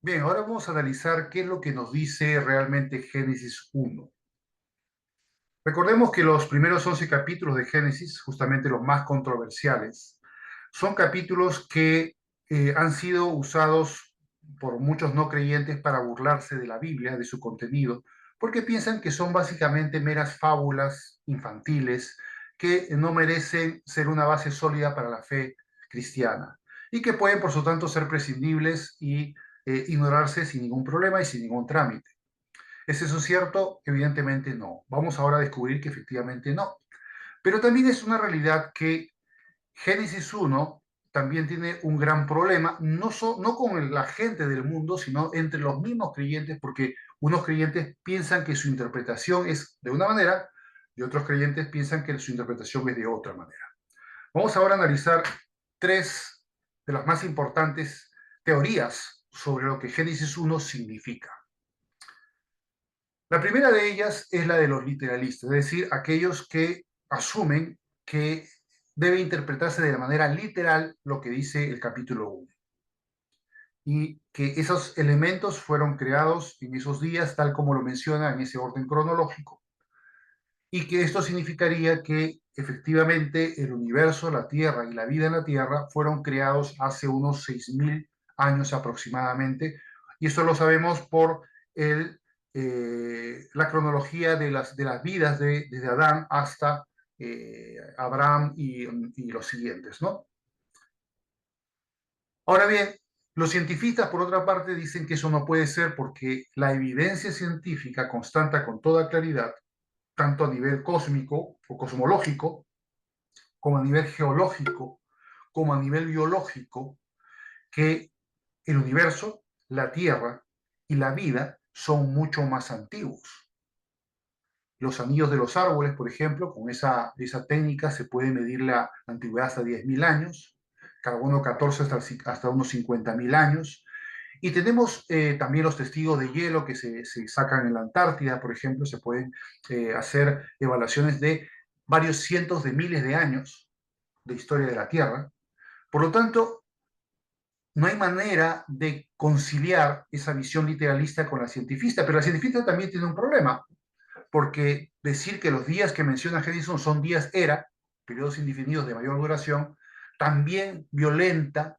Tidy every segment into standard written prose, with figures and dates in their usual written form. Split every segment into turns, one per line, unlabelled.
Bien, ahora vamos a analizar qué es lo que nos dice realmente Génesis 1. Recordemos que los primeros 11 capítulos de Génesis, justamente los más controversiales, son capítulos que han sido usados por muchos no creyentes para burlarse de la Biblia, de su contenido, porque piensan que son básicamente meras fábulas infantiles que no merecen ser una base sólida para la fe cristiana y que pueden, por su tanto, ser prescindibles y ignorarse sin ningún problema y sin ningún trámite. ¿Es eso cierto? Evidentemente no. Vamos ahora a descubrir que efectivamente no. Pero también es una realidad que Génesis 1 también tiene un gran problema, no con la gente del mundo, sino entre los mismos creyentes, porque unos creyentes piensan que su interpretación es de una manera y otros creyentes piensan que su interpretación es de otra manera. Vamos ahora a analizar tres de las más importantes teorías sobre lo que Génesis 1 significa. La primera de ellas es la de los literalistas, es decir, aquellos que asumen que debe interpretarse de la manera literal lo que dice el capítulo 1 y que esos elementos fueron creados en esos días tal como lo menciona en ese orden cronológico y que esto significaría que efectivamente el universo, la Tierra y la vida en la Tierra fueron creados hace unos 6.000 años aproximadamente, y eso lo sabemos por la cronología de las vidas desde Adán hasta Abraham y los siguientes, ¿no? Ahora bien, los científicos, por otra parte, dicen que eso no puede ser porque la evidencia científica constata con toda claridad, tanto a nivel cósmico o cosmológico, como a nivel geológico, como a nivel biológico, que el universo, la Tierra y la vida son mucho más antiguos. Los anillos de los árboles, por ejemplo, con esa técnica se puede medir la antigüedad hasta 10.000 años, carbono 14 hasta unos 50.000 años. Y tenemos también los testigos de hielo que se sacan en la Antártida, por ejemplo, se pueden hacer evaluaciones de varios cientos de miles de años de historia de la Tierra. Por lo tanto, no hay manera de conciliar esa visión literalista con la cientifista, pero la cientifista también tiene un problema, porque decir que los días que menciona Edison son días era, periodos indefinidos de mayor duración, también violenta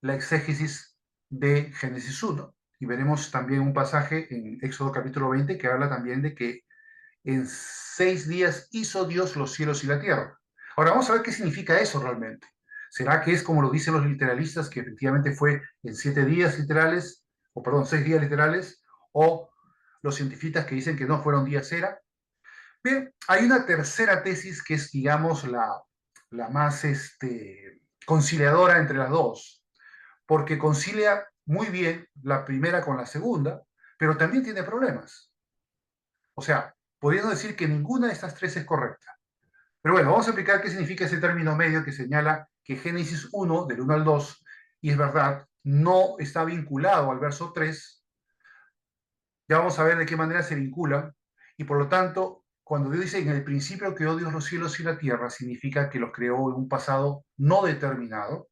la exégesis de Génesis 1. Y veremos también un pasaje en Éxodo capítulo 20 que habla también de que en 6 días hizo Dios los cielos y la tierra. Ahora vamos a ver qué significa eso realmente. ¿Será que es como lo dicen los literalistas, que efectivamente fue en 7 días literales, o perdón, 6 días literales, o los científicos que dicen que no fueron días era? Bien, hay una tercera tesis que es, digamos, la más conciliadora entre las dos, porque concilia muy bien la primera con la segunda, pero también tiene problemas. O sea, podríamos decir que ninguna de estas tres es correcta. Pero bueno, vamos a explicar qué significa ese término medio que señala que Génesis 1, del 1 al 2, y es verdad, no está vinculado al verso 3. Ya vamos a ver de qué manera se vinculan, y por lo tanto, cuando Dios dice en el principio creó Dios los cielos y la tierra, significa que los creó en un pasado no determinado,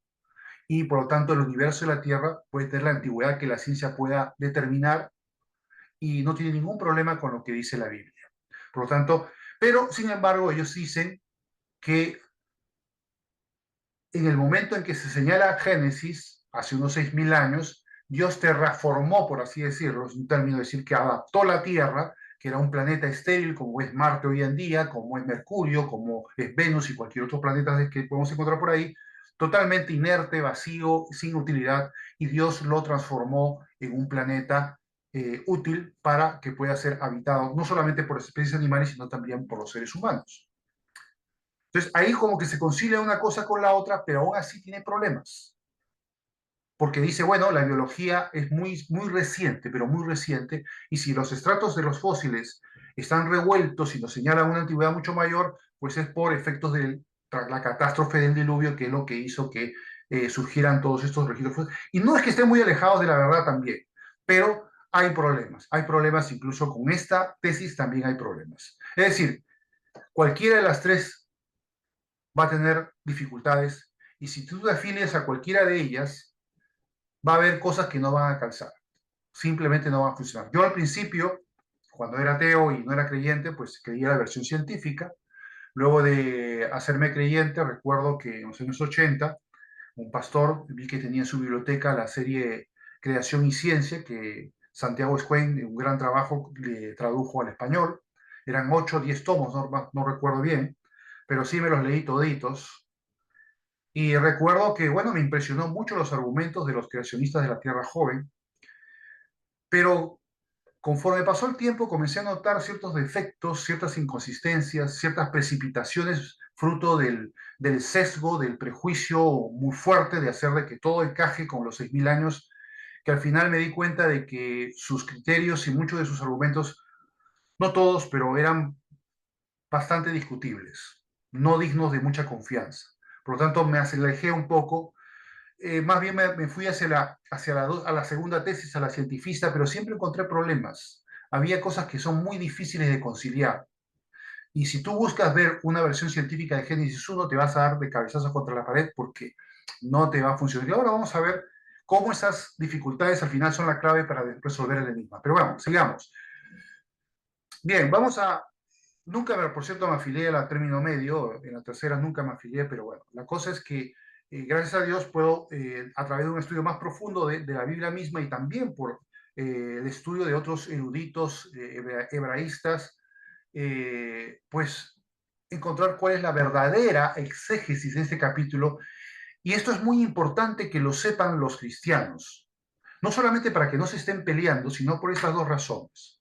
y por lo tanto el universo y la tierra puede tener la antigüedad que la ciencia pueda determinar, y no tiene ningún problema con lo que dice la Biblia. Por lo tanto, pero sin embargo ellos dicen que en el momento en que se señala Génesis, hace unos 6.000 años, Dios terraformó, por así decirlo, es un término decir que adaptó la Tierra, que era un planeta estéril como es Marte hoy en día, como es Mercurio, como es Venus y cualquier otro planeta que podemos encontrar por ahí, totalmente inerte, vacío, sin utilidad, y Dios lo transformó en un planeta útil para que pueda ser habitado no solamente por especies animales, sino también por los seres humanos. Entonces, ahí como que se concilia una cosa con la otra, pero aún así tiene problemas. Porque dice, bueno, la biología es muy, muy reciente, pero muy reciente, y si los estratos de los fósiles están revueltos y nos señalan una antigüedad mucho mayor, pues es por efectos de la catástrofe del diluvio, que es lo que hizo que surgieran todos estos registros. Y no es que estén muy alejados de la verdad también, pero hay problemas incluso con esta tesis también hay problemas. Es decir, cualquiera de las tres va a tener dificultades y si tú te afilias a cualquiera de ellas, va a haber cosas que no van a calzar. simplemente no va a funcionar. Yo al principio, cuando era ateo y no era creyente, pues creía la versión científica. Luego de hacerme creyente, recuerdo que en los años 80, un pastor, vi que tenía en su biblioteca la serie Creación y Ciencia, que Santiago Escuén, un gran trabajo, le tradujo al español. Eran 8 o 10 tomos, no recuerdo bien, pero sí me los leí toditos. Y recuerdo que, bueno, me impresionó mucho los argumentos de los creacionistas de la Tierra Joven, pero conforme pasó el tiempo comencé a notar ciertos defectos, ciertas inconsistencias, ciertas precipitaciones fruto del sesgo, del prejuicio muy fuerte de hacer de que todo encaje con los 6.000 años, que al final me di cuenta de que sus criterios y muchos de sus argumentos, no todos, pero eran bastante discutibles, no dignos de mucha confianza. Por lo tanto, me alejé un poco. Más bien me fui a la segunda tesis, a la cientifista, pero siempre encontré problemas. Había cosas que son muy difíciles de conciliar. Y si tú buscas ver una versión científica de Génesis 1, te vas a dar de cabezazos contra la pared porque no te va a funcionar. Y ahora vamos a ver cómo esas dificultades al final son la clave para resolver el enigma. Pero vamos, sigamos. Bien, vamos a... Nunca, por cierto, me afilié a la término medio, en la tercera nunca me afilié, pero bueno, la cosa es que gracias a Dios puedo, a través de un estudio más profundo de la Biblia misma y también por el estudio de otros eruditos hebraístas, pues encontrar cuál es la verdadera exégesis de este capítulo. Y esto es muy importante que lo sepan los cristianos, no solamente para que no se estén peleando, sino por estas dos razones.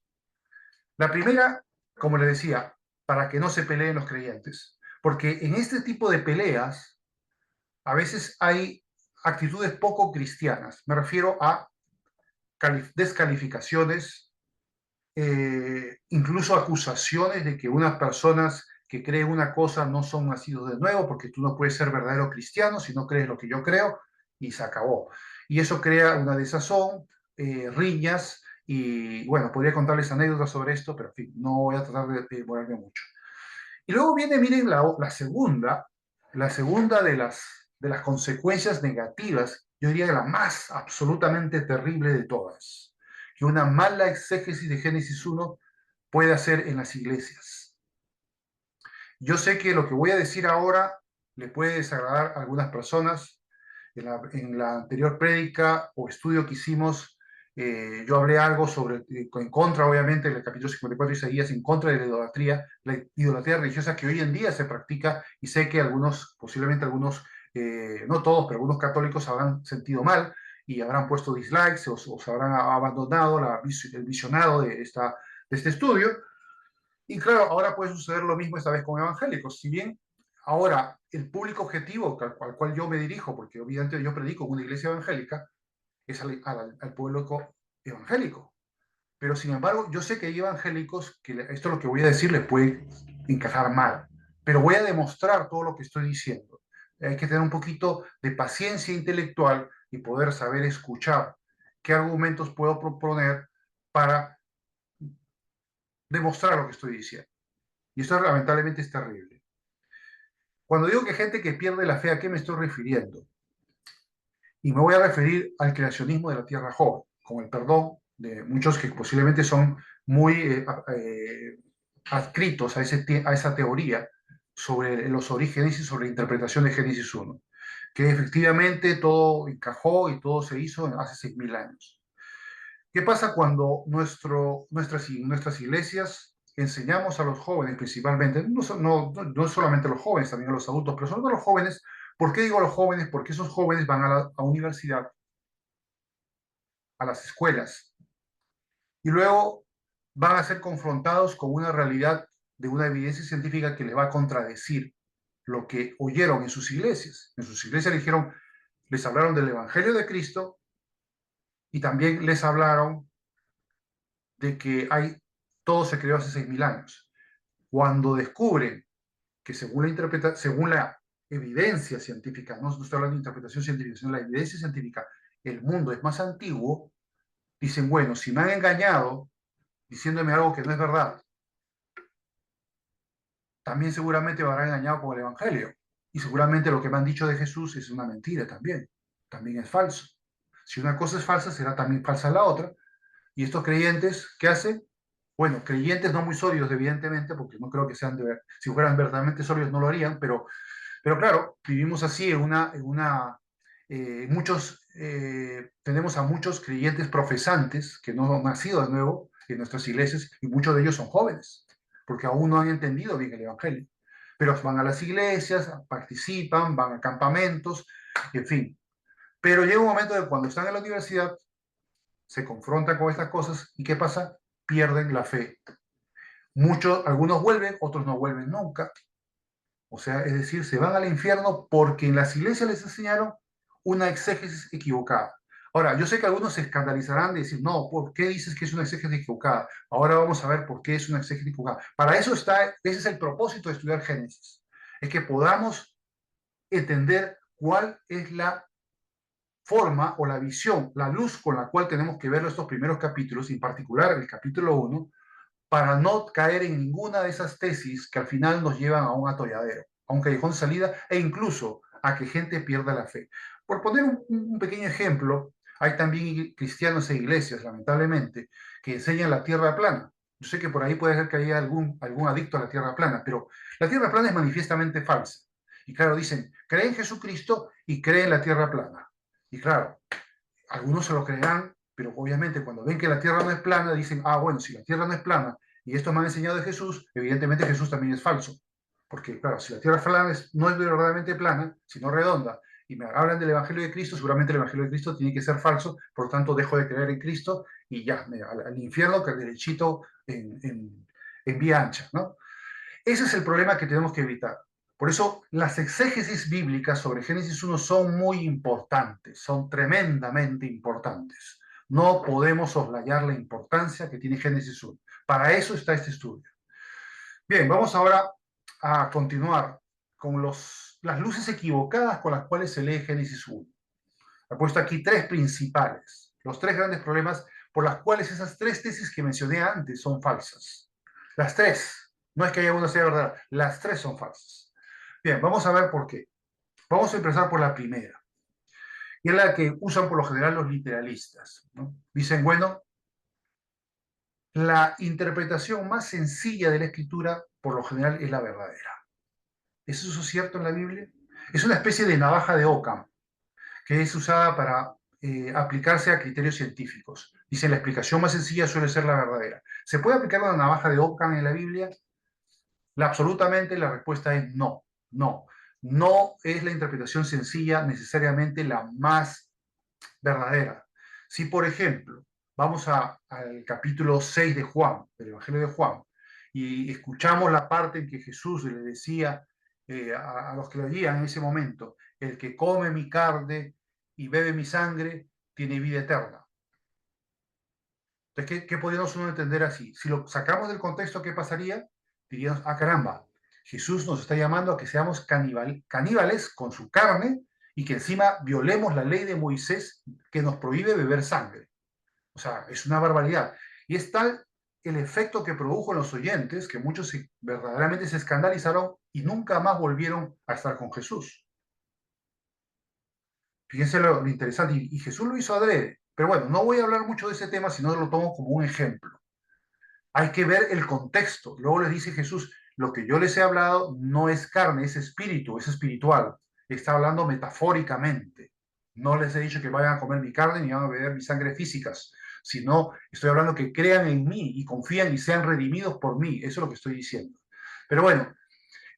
La primera, como le decía, para que no se peleen los creyentes, porque en este tipo de peleas a veces hay actitudes poco cristianas. Me refiero a descalificaciones, incluso acusaciones de que unas personas que creen una cosa no son nacidos de nuevo, porque tú no puedes ser verdadero cristiano si no crees lo que yo creo, y se acabó. Y eso crea una desazón, riñas, y bueno, podría contarles anécdotas sobre esto, pero en fin, no voy a tratar de demorarme mucho. Y luego viene, miren, la segunda de las consecuencias negativas, yo diría que la más absolutamente terrible de todas, que una mala exégesis de Génesis 1 puede hacer en las iglesias. Yo sé que lo que voy a decir ahora le puede desagradar a algunas personas. En la anterior prédica o estudio que hicimos, yo hablé algo sobre, en contra, obviamente, del capítulo 54 de Isaías, en contra de la idolatría religiosa que hoy en día se practica, y sé que algunos, posiblemente algunos, no todos, pero algunos católicos habrán sentido mal y habrán puesto dislikes o se habrán abandonado el visionado de este estudio. Y claro, ahora puede suceder lo mismo esta vez con evangélicos. Si bien ahora el público objetivo al cual yo me dirijo, porque obviamente yo predico en una iglesia evangélica, es al pueblo evangélico. Pero sin embargo, yo sé que hay evangélicos que esto es lo que voy a decir les puede encajar mal. Pero voy a demostrar todo lo que estoy diciendo. Hay que tener un poquito de paciencia intelectual y poder saber escuchar qué argumentos puedo proponer para demostrar lo que estoy diciendo. Y esto lamentablemente es terrible. Cuando digo que gente que pierde la fe, ¿a qué me estoy refiriendo? Y me voy a referir al creacionismo de la Tierra joven, con el perdón de muchos que posiblemente son muy adscritos a esa teoría sobre los orígenes y sobre la interpretación de Génesis 1, que efectivamente todo encajó y todo se hizo hace 6.000 años. ¿Qué pasa cuando nuestras iglesias enseñamos a los jóvenes principalmente, no solamente a los jóvenes, también a los adultos, pero sobre todo a los jóvenes? ¿Por qué digo a los jóvenes? Porque esos jóvenes van a la universidad, a las escuelas, y luego van a ser confrontados con una realidad de una evidencia científica que les va a contradecir lo que oyeron en sus iglesias. En sus iglesias les hablaron del Evangelio de Cristo y también les hablaron de que todo se creó hace 6.000 años. Cuando descubren que según la evidencia científica, no estoy hablando de interpretación científica, sino la evidencia científica, el mundo es más antiguo, dicen, bueno, si me han engañado diciéndome algo que no es verdad, también seguramente me habrán engañado con el Evangelio. Y seguramente lo que me han dicho de Jesús es una mentira también es falso. Si una cosa es falsa, será también falsa la otra. ¿Y estos creyentes qué hacen? Bueno, creyentes no muy sólidos, evidentemente, porque no creo que sean si fueran verdaderamente sólidos no lo harían, pero claro, vivimos así tenemos a muchos creyentes profesantes que no han nacido de nuevo en nuestras iglesias y muchos de ellos son jóvenes, porque aún no han entendido bien el Evangelio. Pero van a las iglesias, participan, van a campamentos, en fin. Pero llega un momento de cuando están en la universidad, se confrontan con estas cosas y ¿qué pasa? Pierden la fe. Algunos vuelven, otros no vuelven nunca. O sea, es decir, se van al infierno porque en las iglesias les enseñaron una exégesis equivocada. Ahora, yo sé que algunos se escandalizarán de decir, no, ¿por qué dices que es una exégesis equivocada? Ahora vamos a ver por qué es una exégesis equivocada. Para eso está, ese es el propósito de estudiar Génesis, es que podamos entender cuál es la forma o la visión, la luz con la cual tenemos que ver estos primeros capítulos, en particular el capítulo 1, para no caer en ninguna de esas tesis que al final nos llevan a un atolladero, a un callejón de salida e incluso a que gente pierda la fe. Por poner un pequeño ejemplo, hay también cristianos e iglesias, lamentablemente, que enseñan la tierra plana. Yo sé que por ahí puede ser que haya algún adicto a la tierra plana, pero la tierra plana es manifiestamente falsa. Y claro, dicen, cree en Jesucristo y cree en la tierra plana. Y claro, algunos se lo creerán, pero obviamente cuando ven que la tierra no es plana, dicen, ah, bueno, si la tierra no es plana y esto me han enseñado de Jesús, evidentemente Jesús también es falso. Porque, claro, si la tierra plana no es verdaderamente plana, sino redonda, y me hablan del Evangelio de Cristo, seguramente el Evangelio de Cristo tiene que ser falso, por lo tanto dejo de creer en Cristo y ya, al infierno que derechito en vía ancha, ¿no? Ese es el problema que tenemos que evitar. Por eso las exégesis bíblicas sobre Génesis 1 son muy importantes, son tremendamente importantes. No podemos soslayar la importancia que tiene Génesis 1. Para eso está este estudio. Bien, vamos ahora a continuar con las luces equivocadas con las cuales se lee Génesis 1. He puesto aquí tres principales, los tres grandes problemas por las cuales esas tres tesis que mencioné antes son falsas. Las tres, no es que haya una sea verdad, las tres son falsas. Bien, vamos a ver por qué. Vamos a empezar por la primera, y es la que usan por lo general los literalistas, ¿no? Dicen, bueno, la interpretación más sencilla de la escritura por lo general es la verdadera. ¿Es eso cierto en la Biblia? Es una especie de navaja de Occam que es usada para aplicarse a criterios científicos. Dice, la explicación más sencilla suele ser la verdadera. ¿Se puede aplicar una navaja de Occam en la Biblia? Absolutamente la respuesta es no, no. No es la interpretación sencilla necesariamente la más verdadera. Si, por ejemplo, vamos al capítulo 6 de Juan, del Evangelio de Juan, y escuchamos la parte en que Jesús le decía a los que lo oían en ese momento, el que come mi carne y bebe mi sangre tiene vida eterna. Entonces, ¿qué podríamos uno entender así? Si lo sacamos del contexto, ¿qué pasaría? Diríamos, ah, caramba, Jesús nos está llamando a que seamos caníbales con su carne y que encima violemos la ley de Moisés que nos prohíbe beber sangre. O sea, es una barbaridad. Y es tal el efecto que produjo en los oyentes que muchos verdaderamente se escandalizaron y nunca más volvieron a estar con Jesús. Fíjense lo interesante. Y Jesús lo hizo adrede. Pero bueno, no voy a hablar mucho de ese tema, sino lo tomo como un ejemplo. Hay que ver el contexto. Luego les dice Jesús, lo que yo les he hablado no es carne, es espíritu, es espiritual. Está hablando metafóricamente. No les he dicho que vayan a comer mi carne ni van a beber mi sangre físicas, sino estoy hablando que crean en mí y confían y sean redimidos por mí. Eso es lo que estoy diciendo. Pero bueno,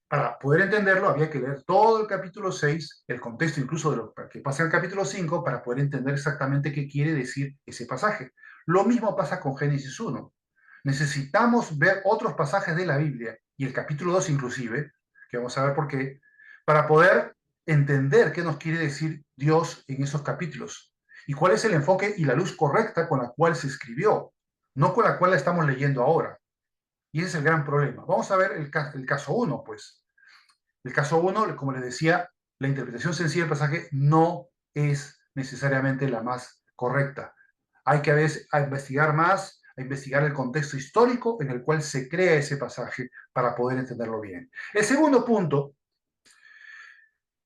para poder entenderlo había que leer todo el capítulo 6, el contexto incluso de lo que pasa en el capítulo 5, para poder entender exactamente qué quiere decir ese pasaje. Lo mismo pasa con Génesis 1. Necesitamos ver otros pasajes de la Biblia, y el capítulo 2 inclusive, que vamos a ver por qué, para poder entender qué nos quiere decir Dios en esos capítulos, y cuál es el enfoque y la luz correcta con la cual se escribió, no con la cual la estamos leyendo ahora. Y ese es el gran problema. Vamos a ver el caso 1, pues. El caso 1, como les decía, la interpretación sencilla del pasaje no es necesariamente la más correcta. Hay que a investigar más, a investigar el contexto histórico en el cual se crea ese pasaje para poder entenderlo bien. El segundo punto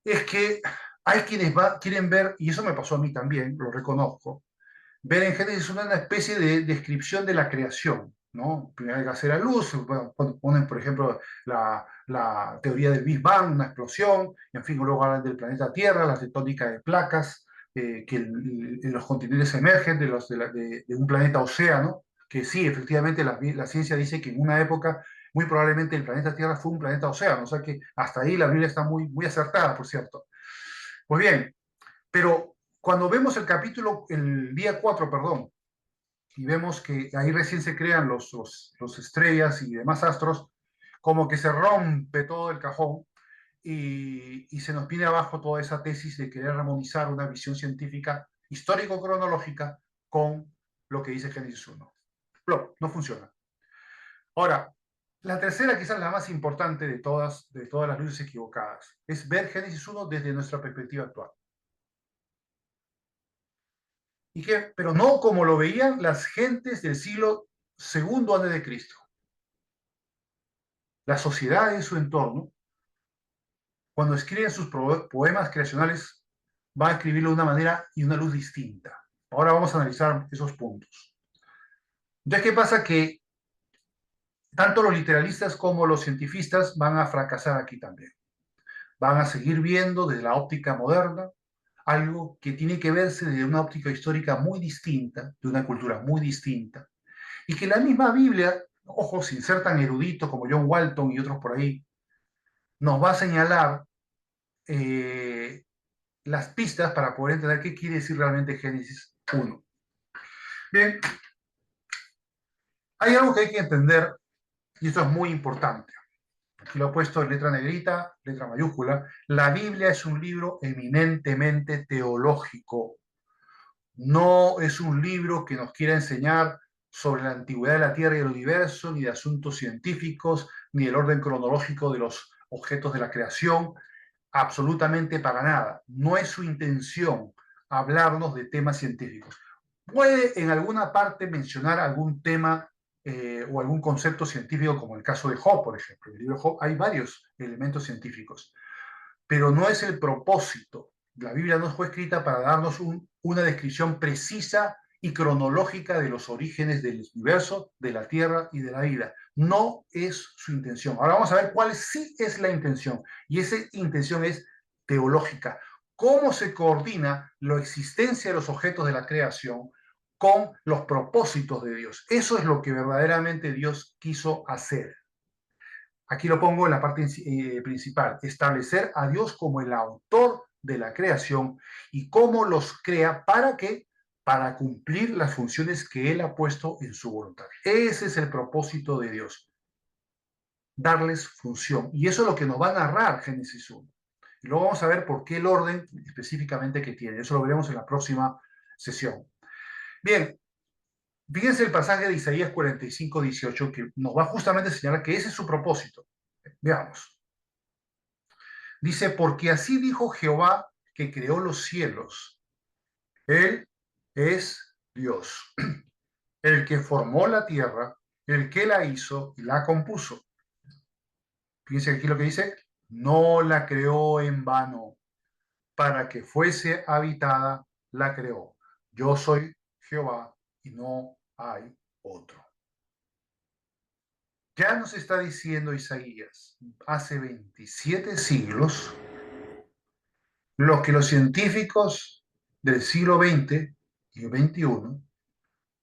es que hay quienes quieren ver, y eso me pasó a mí también, lo reconozco, ver en Génesis una especie de descripción de la creación, ¿no? Primero hay que hacer la luz, bueno, ponen, por ejemplo, la teoría del Big Bang, una explosión, en fin, luego hablan del planeta Tierra, la tectónica de placas, que los continentes emergen de un planeta océano, que sí, efectivamente, la ciencia dice que en una época, muy probablemente el planeta Tierra fue un planeta océano, o sea que hasta ahí la Biblia está muy, muy acertada, por cierto. Pues bien, pero cuando vemos el capítulo, el día 4 perdón, y vemos que ahí recién se crean los estrellas y demás astros, como que se rompe todo el cajón y se nos viene abajo toda esa tesis de querer armonizar una visión científica histórico-cronológica con lo que dice Génesis 1. No, no funciona. Ahora, la tercera, quizás la más importante de todas las luces equivocadas, es ver Génesis 1 desde nuestra perspectiva actual. Pero no como lo veían las gentes del siglo segundo antes de Cristo. La sociedad en su entorno, cuando escriben sus poemas creacionales, va a escribirlo de una manera y una luz distinta. Ahora vamos a analizar esos puntos. Entonces, ¿qué pasa? Que tanto los literalistas como los cientifistas van a fracasar aquí también. Van a seguir viendo desde la óptica moderna algo que tiene que verse desde una óptica histórica muy distinta, de una cultura muy distinta, y que la misma Biblia, ojo, sin ser tan erudito como John Walton y otros por ahí, nos va a señalar eh, las pistas para poder entender qué quiere decir realmente Génesis 1. Bien, hay algo que hay que entender, y esto es muy importante. Aquí lo he puesto en letra negrita, letra mayúscula. La Biblia es un libro eminentemente teológico. No es un libro que nos quiera enseñar sobre la antigüedad de la Tierra y el universo, ni de asuntos científicos, ni el orden cronológico de los objetos de la creación, absolutamente para nada. No es su intención hablarnos de temas científicos. Puede en alguna parte mencionar algún tema o algún concepto científico, como el caso de Job, por ejemplo. En el libro de Job hay varios elementos científicos, pero no es el propósito. La Biblia no fue escrita para darnos una descripción precisa y cronológica de los orígenes del universo, de la Tierra y de la vida. No es su intención. Ahora vamos a ver cuál sí es la intención. Y esa intención es teológica. ¿Cómo se coordina la existencia de los objetos de la creación con los propósitos de Dios? Eso es lo que verdaderamente Dios quiso hacer. Aquí lo pongo en la parte principal, establecer a Dios como el autor de la creación y cómo los crea, ¿para qué? Para cumplir las funciones que Él ha puesto en su voluntad. Ese es el propósito de Dios, darles función. Y eso es lo que nos va a narrar Génesis 1. Y luego vamos a ver por qué el orden específicamente que tiene. Eso lo veremos en la próxima sesión. Bien, fíjense el pasaje de Isaías 45, 18, que nos va justamente a señalar que ese es su propósito. Veamos. Dice, porque así dijo Jehová que creó los cielos. Él es Dios, el que formó la tierra, el que la hizo y la compuso. Fíjense aquí lo que dice, no la creó en vano, para que fuese habitada, la creó. Yo soy Jehová y no hay otro. Ya nos está diciendo Isaías, hace 27 siglos, lo que los científicos del siglo XX y XXI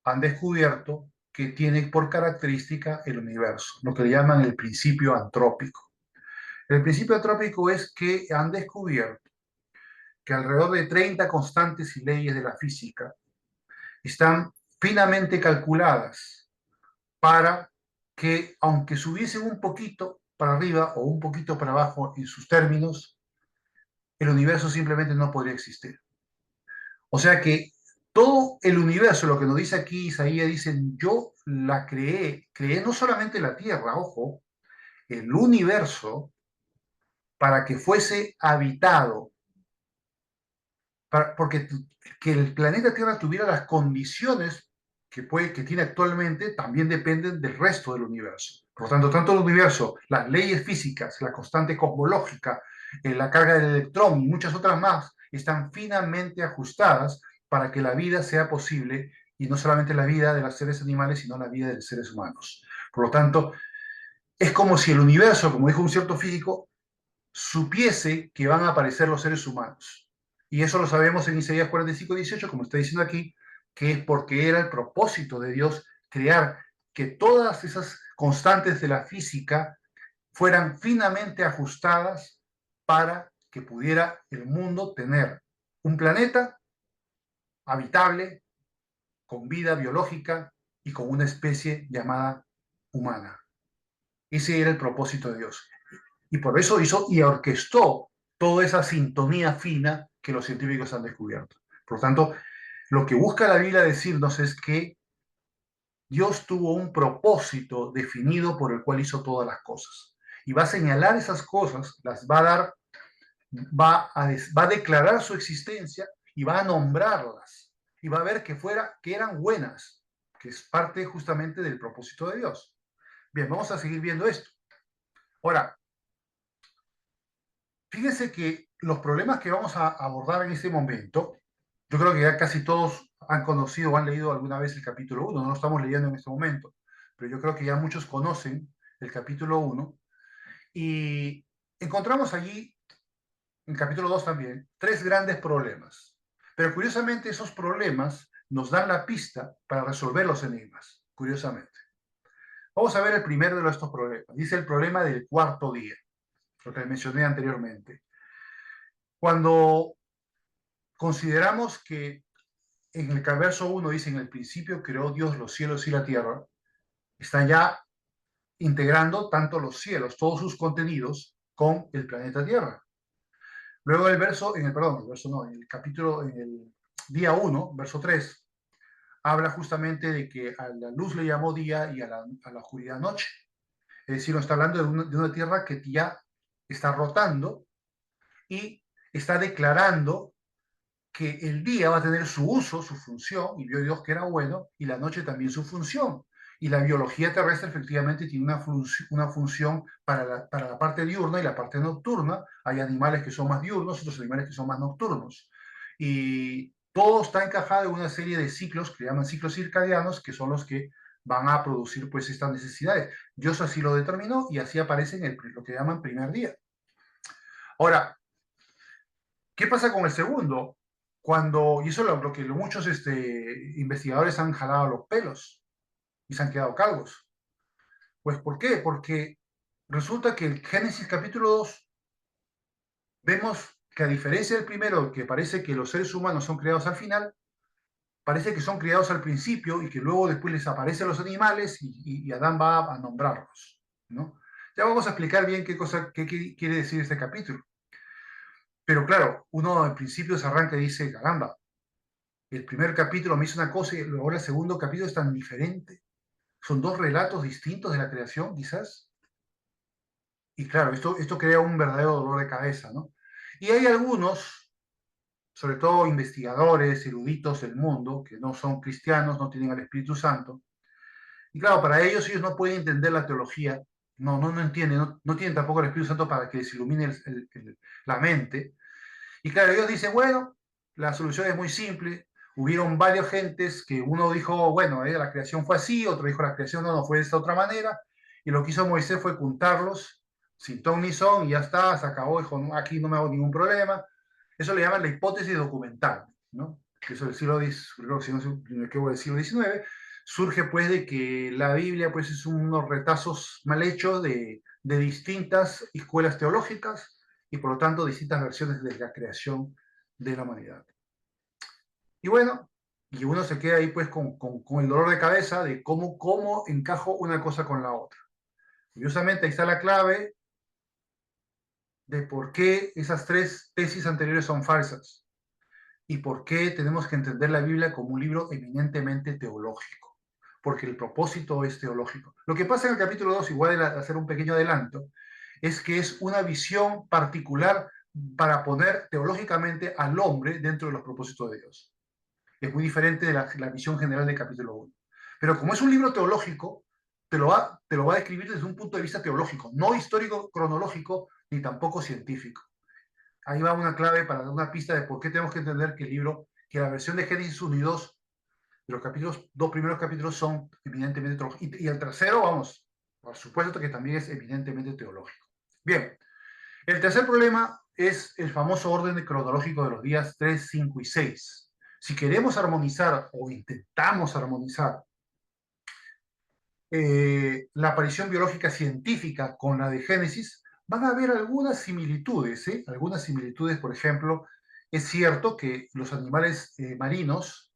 han descubierto que tiene por característica el universo, lo que le llaman el principio antrópico. El principio antrópico es que han descubierto que alrededor de 30 constantes y leyes de la física están finamente calculadas para que, aunque subiesen un poquito para arriba o un poquito para abajo en sus términos, el universo simplemente no podría existir. O sea que todo el universo, lo que nos dice aquí Isaías, dicen, yo la creé no solamente la Tierra, ojo, el universo para que fuese habitado, porque que el planeta Tierra tuviera las condiciones que tiene actualmente, también dependen del resto del universo. Por lo tanto, tanto el universo, las leyes físicas, la constante cosmológica, la carga del electrón y muchas otras más, están finamente ajustadas para que la vida sea posible, y no solamente la vida de los seres animales, sino la vida de los seres humanos. Por lo tanto, es como si el universo, como dijo un cierto físico, supiese que van a aparecer los seres humanos. Y eso lo sabemos en Isaías 45:18, como está diciendo aquí, que es porque era el propósito de Dios crear que todas esas constantes de la física fueran finamente ajustadas para que pudiera el mundo tener un planeta habitable, con vida biológica y con una especie llamada humana. Ese era el propósito de Dios. Y por eso hizo y orquestó toda esa sintonía fina que los científicos han descubierto. Por lo tanto, lo que busca la Biblia decirnos es que Dios tuvo un propósito definido por el cual hizo todas las cosas. Y va a señalar esas cosas, las va a dar, va a declarar su existencia y va a nombrarlas. Y va a ver que eran buenas, que es parte justamente del propósito de Dios. Bien, vamos a seguir viendo esto. Ahora, fíjense que los problemas que vamos a abordar en este momento, yo creo que ya casi todos han conocido o han leído alguna vez el capítulo 1, no lo estamos leyendo en este momento, pero yo creo que ya muchos conocen el capítulo 1 y encontramos allí, en el capítulo 2 también, tres grandes problemas. Pero curiosamente esos problemas nos dan la pista para resolver los enigmas, curiosamente. Vamos a ver el primero de estos problemas. Dice el problema del cuarto día, lo que mencioné anteriormente. Cuando consideramos que en el verso 1 dice, en el principio creó Dios los cielos y la tierra, está ya integrando tanto los cielos, todos sus contenidos, con el planeta Tierra. Luego en el capítulo, en el día 1, verso 3, habla justamente de que a la luz le llamó día y a la oscuridad noche. Es decir, nos está hablando de una tierra que ya está rotando y está declarando que el día va a tener su uso, su función, y vio Dios que era bueno, y la noche también su función. Y la biología terrestre efectivamente tiene una función para la parte diurna y la parte nocturna. Hay animales que son más diurnos, otros animales que son más nocturnos. Y todo está encajado en una serie de ciclos que llaman ciclos circadianos, que son los que van a producir pues estas necesidades. Dios así lo determinó y así aparece en lo que llaman primer día. Ahora, ¿qué pasa con el segundo? Y eso es lo que muchos investigadores han jalado los pelos y se han quedado calvos. Pues ¿por qué? Porque resulta que en Génesis capítulo 2 vemos que a diferencia del primero, que parece que los seres humanos son creados al final, parece que son creados al principio y que luego después les aparecen los animales y Adán va a nombrarlos, ¿no? Ya vamos a explicar bien qué quiere decir este capítulo. Pero claro, uno al principio se arranca y dice, caramba, el primer capítulo me hizo una cosa y luego el segundo capítulo es tan diferente. Son dos relatos distintos de la creación, quizás. Y claro, esto crea un verdadero dolor de cabeza, ¿no? Y hay algunos, sobre todo investigadores, eruditos del mundo, que no son cristianos, no tienen al Espíritu Santo. Y claro, para ellos no pueden entender la teología, no entienden, no tienen tampoco el Espíritu Santo para que les ilumine la mente. Y claro, ellos dicen, bueno, la solución es muy simple. Hubieron varios gentes que uno dijo, bueno, la creación fue así, otro dijo la creación no fue de esta otra manera. Y lo que hizo Moisés fue juntarlos sin ton ni son y ya está, se acabó, dijo, no, aquí no me hago ningún problema. Eso le llaman la hipótesis documental, ¿no? Que eso del siglo X, creo que si no me equivoco, del siglo XIX, surge pues de que la Biblia pues es unos retazos mal hechos de distintas escuelas teológicas y por lo tanto distintas versiones de la creación de la humanidad. Y bueno, y uno se queda ahí pues con el dolor de cabeza de cómo encajo una cosa con la otra. Curiosamente, ahí está la clave de por qué esas tres tesis anteriores son falsas y por qué tenemos que entender la Biblia como un libro eminentemente teológico, porque el propósito es teológico. Lo que pasa en el capítulo 2, igual de hacer un pequeño adelanto, es que es una visión particular para poner teológicamente al hombre dentro de los propósitos de Dios. Es muy diferente de la visión general del capítulo 1. Pero como es un libro teológico, te lo va a describir desde un punto de vista teológico, no histórico cronológico ni tampoco científico. Ahí va una clave para dar una pista de por qué tenemos que entender que el libro que la versión de Génesis 1 y 2, de los capítulos, dos primeros capítulos son eminentemente teológicos. Y el tercero, vamos, por supuesto que también es eminentemente teológico. Bien, el tercer problema es el famoso orden cronológico de los días 3, 5 y 6. Si queremos armonizar o intentamos armonizar la aparición biológica científica con la de Génesis, van a haber algunas similitudes, ¿eh? Algunas similitudes, por ejemplo, es cierto que los animales marinos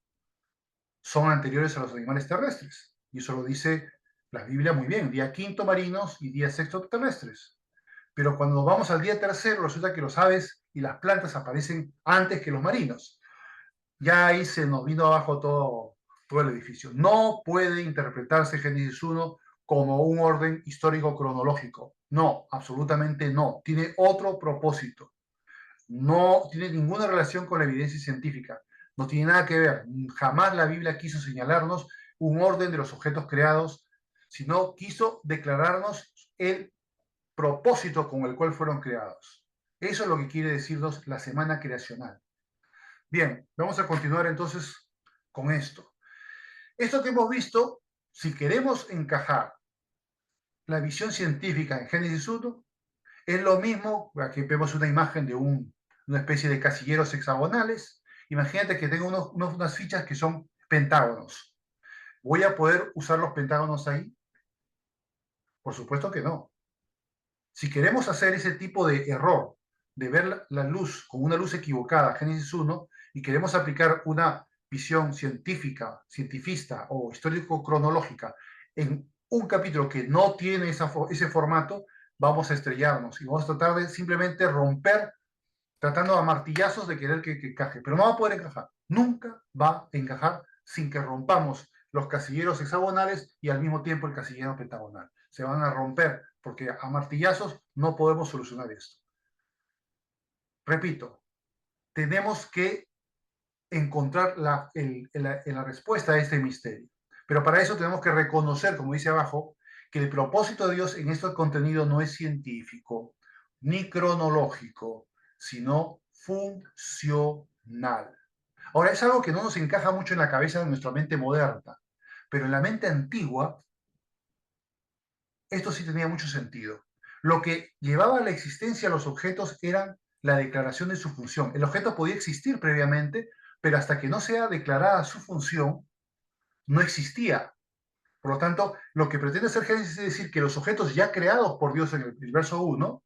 son anteriores a los animales terrestres, y eso lo dice la Biblia muy bien, día quinto marinos y día sexto terrestres. Pero cuando nos vamos al día tercero, resulta que los aves y las plantas aparecen antes que los marinos. Ya ahí se nos vino abajo todo el edificio. No puede interpretarse Génesis 1 como un orden histórico cronológico. No, absolutamente no. Tiene otro propósito. No tiene ninguna relación con la evidencia científica. No tiene nada que ver. Jamás la Biblia quiso señalarnos un orden de los objetos creados, sino quiso declararnos el propósito con el cual fueron creados. Eso es lo que quiere decirnos la semana creacional. Bien, vamos a continuar entonces con esto. Esto que hemos visto, si queremos encajar la visión científica en Génesis 1, es lo mismo, aquí vemos una imagen de una especie de casilleros hexagonales. Imagínate que tengo unas fichas que son pentágonos. ¿Voy a poder usar los pentágonos ahí? Por supuesto que no. Si queremos hacer ese tipo de error, de ver la luz con una luz equivocada, Génesis 1, y queremos aplicar una visión científica, cientifista o histórico-cronológica en un capítulo que no tiene ese formato, vamos a estrellarnos y vamos a tratar de simplemente romper, tratando a martillazos de querer que encaje, pero no va a poder encajar. Nunca va a encajar sin que rompamos los casilleros hexagonales y al mismo tiempo el casillero pentagonal. Se van a romper porque a martillazos no podemos solucionar esto. Repito, tenemos que encontrar la respuesta a este misterio. Pero para eso tenemos que reconocer, como dice abajo, que el propósito de Dios en este contenido no es científico ni cronológico, sino funcional. Ahora, es algo que no nos encaja mucho en la cabeza de nuestra mente moderna, pero en la mente antigua esto sí tenía mucho sentido. Lo que llevaba a la existencia a los objetos era la declaración de su función. El objeto podía existir previamente, pero hasta que no sea declarada su función, no existía. Por lo tanto, lo que pretende hacer Génesis es decir que los objetos ya creados por Dios en el verso 1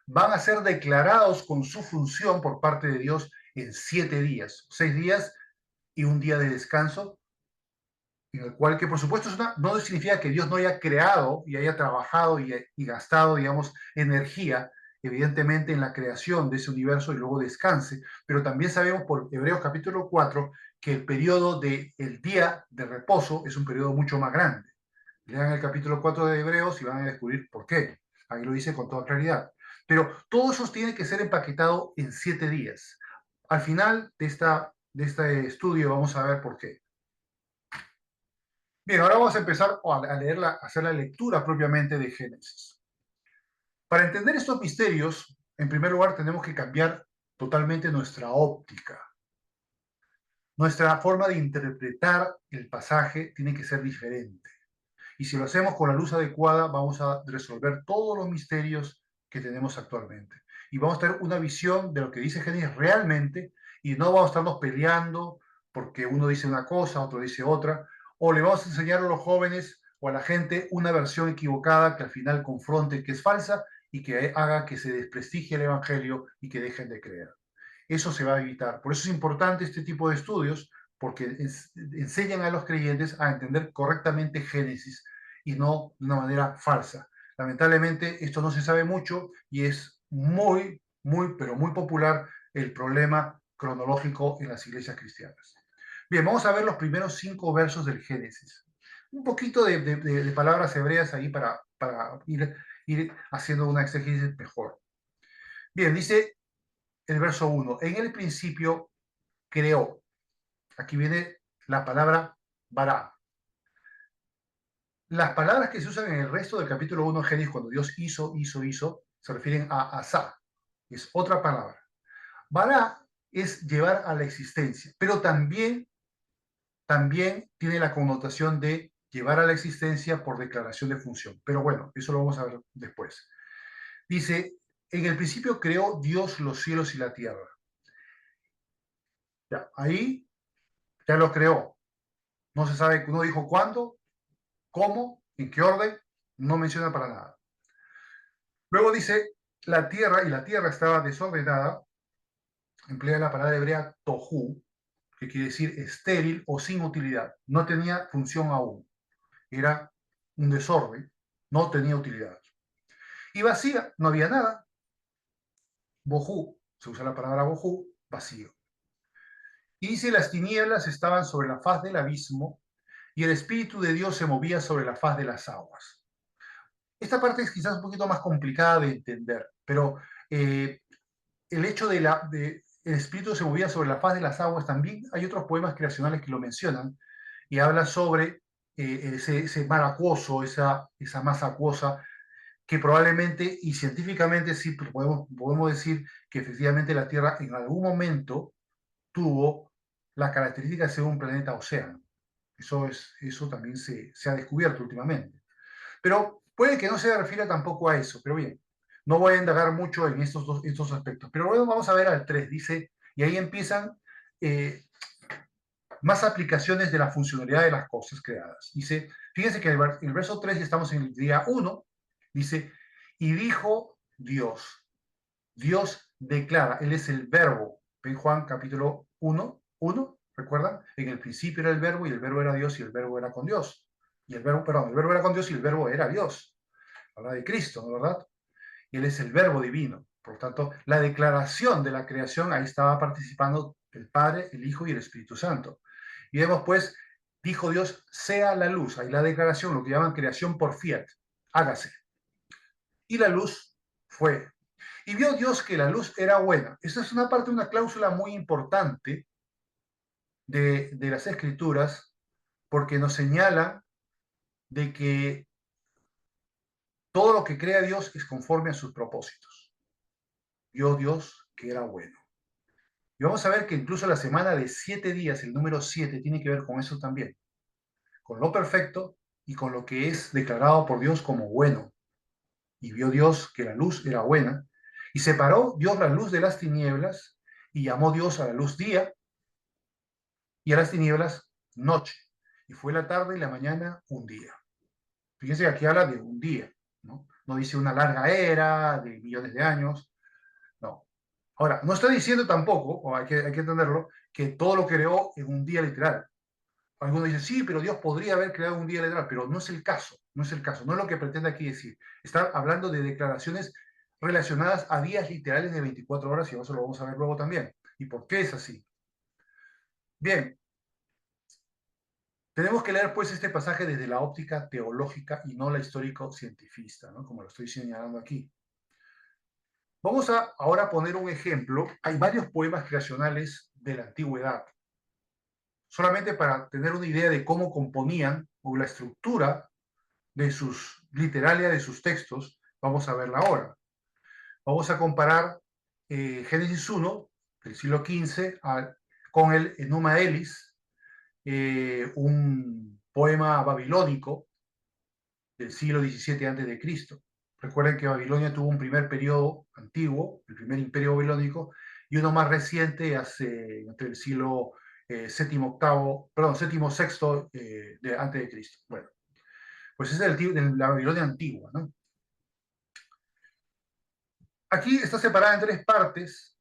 van a ser declarados con su función por parte de Dios en 7 días, 6 días y un día de descanso, en el cual que por supuesto no significa que Dios no haya creado y haya trabajado y gastado, digamos, energía, evidentemente, en la creación de ese universo y luego descanse, pero también sabemos por Hebreos capítulo 4 que el periodo del día de reposo es un periodo mucho más grande. Lean el capítulo 4 de Hebreos y van a descubrir por qué. Ahí lo dice con toda claridad. Pero todo eso tiene que ser empaquetado en 7 días. Al final de este estudio vamos a ver por qué. Bien, ahora vamos a empezar a hacer la lectura propiamente de Génesis. Para entender estos misterios, en primer lugar tenemos que cambiar totalmente nuestra óptica. Nuestra forma de interpretar el pasaje tiene que ser diferente. Y si lo hacemos con la luz adecuada, vamos a resolver todos los misterios que tenemos actualmente. Y vamos a tener una visión de lo que dice Génesis realmente, y no vamos a estarnos peleando porque uno dice una cosa, otro dice otra, o le vamos a enseñar a los jóvenes o a la gente una versión equivocada que al final confronte que es falsa y que haga que se desprestigie el Evangelio y que dejen de creer. Eso se va a evitar. Por eso es importante este tipo de estudios, porque enseñan a los creyentes a entender correctamente Génesis y no de una manera falsa. Lamentablemente esto no se sabe mucho y es pero muy popular el problema cronológico en las iglesias cristianas. Bien, vamos a ver los primeros 5 versos del Génesis. Un poquito de palabras hebreas ahí para ir haciendo una exégesis mejor. Bien, dice el verso 1, en el principio creó. Aquí viene la palabra bara. Las palabras que se usan en el resto del capítulo 1 de Génesis, cuando Dios hizo, se refieren a asá. Es otra palabra. Bara es llevar a la existencia, pero también tiene la connotación de llevar a la existencia por declaración de función. Pero bueno, eso lo vamos a ver después. Dice, en el principio creó Dios los cielos y la tierra. Ya, ahí ya lo creó. No se sabe, no dijo cuándo, cómo, en qué orden, no menciona para nada. Luego dice, la tierra, y la tierra estaba desordenada, emplea la palabra hebrea tohu, que quiere decir estéril o sin utilidad. No tenía función aún. Era un desorden, no tenía utilidad. Y vacía, no había nada. Bohu, se usa la palabra bohu, vacío. Y dice, las tinieblas estaban sobre la faz del abismo y el Espíritu de Dios se movía sobre la faz de las aguas. Esta parte es quizás un poquito más complicada de entender, pero el hecho de el Espíritu se movía sobre la faz de las aguas, también hay otros poemas creacionales que lo mencionan y habla sobre ese mar acuoso, esa masa acuosa, que probablemente y científicamente sí podemos decir que efectivamente la Tierra en algún momento tuvo la característica de ser un planeta océano. Eso también se ha descubierto últimamente. Pero puede que no se refiera tampoco a eso, pero bien, no voy a indagar mucho en estos aspectos. Pero luego vamos a ver al 3, dice, y ahí empiezan eh, más aplicaciones de la funcionalidad de las cosas creadas. Dice, fíjense que en el verso 3, estamos en el día 1, dice, y dijo Dios. Dios declara, Él es el verbo. ¿Ven Juan capítulo 1? ¿Recuerdan? En el principio era el verbo y el verbo era Dios y el verbo era con Dios. Y el verbo, perdón, el verbo era con Dios y el verbo era Dios. Habla de Cristo, ¿no es verdad? Y Él es el verbo divino. Por lo tanto, la declaración de la creación, ahí estaba participando el Padre, el Hijo y el Espíritu Santo. Y vemos pues, dijo Dios, sea la luz. Ahí la declaración, lo que llaman creación por fiat. Hágase. Y la luz fue. Y vio Dios que la luz era buena. Esa es una parte, una cláusula muy importante de las Escrituras, porque nos señala de que todo lo que crea Dios es conforme a sus propósitos. Vio Dios que era bueno. Y vamos a ver que incluso la semana de 7 días, el número 7, tiene que ver con eso también, con lo perfecto y con lo que es declarado por Dios como bueno. Y vio Dios que la luz era buena, y separó Dios la luz de las tinieblas, y llamó Dios a la luz día, y a las tinieblas noche. Y fue la tarde y la mañana un día. Fíjense que aquí habla de un día, ¿no? No dice una larga era de millones de años, no. Ahora, no está diciendo tampoco, o hay que entenderlo, que todo lo creó en un día literal. Algunos dicen, sí, pero Dios podría haber creado un día literal, pero no es el caso, no es el caso, no es lo que pretende aquí decir. Está hablando de declaraciones relacionadas a días literales de 24 horas, y eso lo vamos a ver luego también. ¿Y por qué es así? Bien, tenemos que leer pues este pasaje desde la óptica teológica y no la histórico-cientifista, ¿no? Como lo estoy señalando aquí. Vamos a ahora poner un ejemplo. Hay varios poemas creacionales de la antigüedad. Solamente para tener una idea de cómo componían o la estructura de sus literalia, de sus textos, vamos a verla ahora. Vamos a comparar Génesis 1, del siglo XV, con el Enuma Elis, un poema babilónico del siglo XVII a.C. Recuerden que Babilonia tuvo un primer periodo antiguo, el primer imperio babilónico, y uno más reciente entre el siglo séptimo, octavo, perdón, séptimo, sexto antes de Cristo. Bueno, pues es de la Babilonia antigua, ¿no? Aquí está separada en tres partes,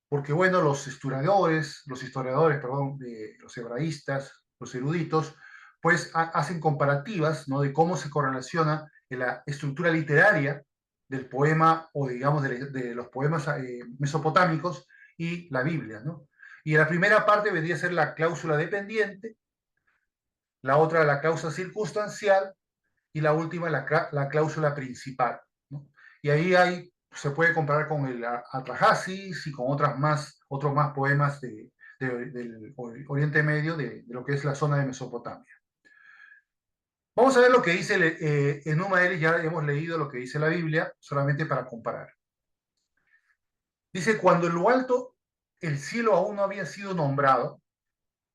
porque bueno, los historiadores, perdón, los hebraístas, los eruditos, pues hacen comparativas, ¿no? De cómo se correlaciona en la estructura literaria del poema o digamos de los poemas mesopotámicos y la Biblia, ¿no? Y en la primera parte vendría a ser la cláusula dependiente, la otra la cláusula circunstancial y la última la cláusula principal, ¿no? Y ahí se puede comparar con el Atrahasis y con otros más poemas del Oriente Medio, de lo que es la zona de Mesopotamia. Vamos a ver lo que dice Enuma Elish, ya hemos leído lo que dice la Biblia, solamente para comparar. Dice, cuando en lo alto el cielo aún no había sido nombrado.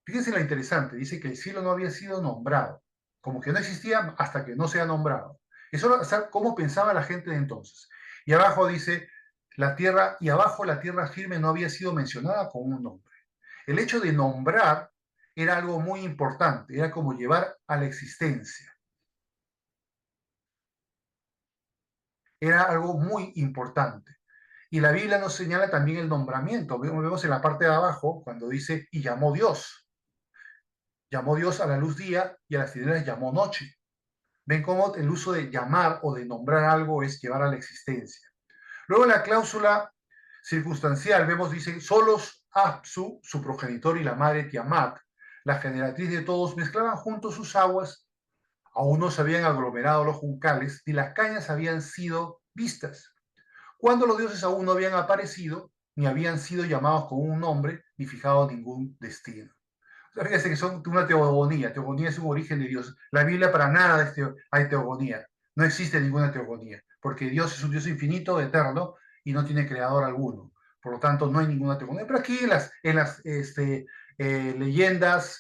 Fíjense lo interesante, dice que el cielo no había sido nombrado, como que no existía hasta que no sea nombrado. Eso es cómo pensaba la gente de entonces. Y abajo dice, la tierra, y abajo la tierra firme no había sido mencionada con un nombre. El hecho de nombrar era algo muy importante, era como llevar a la existencia. Era algo muy importante. Y la Biblia nos señala también el nombramiento. Vemos en la parte de abajo cuando dice, y llamó Dios. Llamó Dios a la luz día y a las tinieblas llamó noche. Ven cómo el uso de llamar o de nombrar algo es llevar a la existencia. Luego en la cláusula circunstancial vemos, dice, solos Apsu, su progenitor, y la madre Tiamat, la generatriz de todos, mezclaban juntos sus aguas. Aún no se habían aglomerado los juncales, ni las cañas habían sido vistas. Cuando los dioses aún no habían aparecido, ni habían sido llamados con un nombre, ni fijado ningún destino. Fíjense que son una teogonía. Teogonía es un origen de Dios. La Biblia para nada hay teogonía. No existe ninguna teogonía, porque Dios es un Dios infinito, eterno, y no tiene creador alguno. Por lo tanto, no hay ninguna teogonía. Pero aquí en las leyendas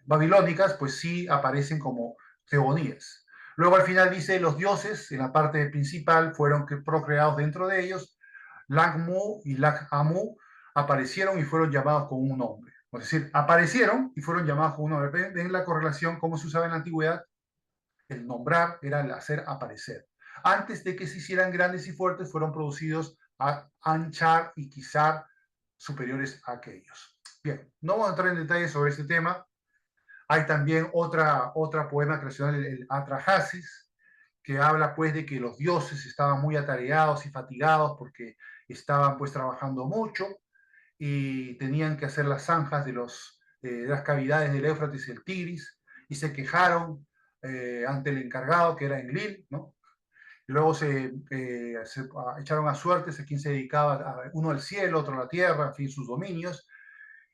babilónicas, pues sí aparecen como teogonías. Luego al final dice, los dioses, en la parte principal, fueron procreados dentro de ellos. Lagmu y Lag-Amu aparecieron y fueron llamados con un nombre. Es decir, aparecieron y fueron llamados con un nombre. ¿Ven la correlación, cómo se usaba en la antigüedad? El nombrar era el hacer aparecer. Antes de que se hicieran grandes y fuertes, fueron producidos a Anchar y Kizar superiores a aquellos. Bien, no vamos a entrar en detalles sobre este tema. Hay también otra poema creacional, el Atrahasis, que habla pues de que los dioses estaban muy atareados y fatigados porque estaban pues trabajando mucho y tenían que hacer las zanjas de las cavidades del Éufrates y el Tigris, y se quejaron ante el encargado, que era Enlil, ¿no? Luego se echaron a suertes a quien se dedicaba, uno al cielo, otro a la tierra, en fin, sus dominios,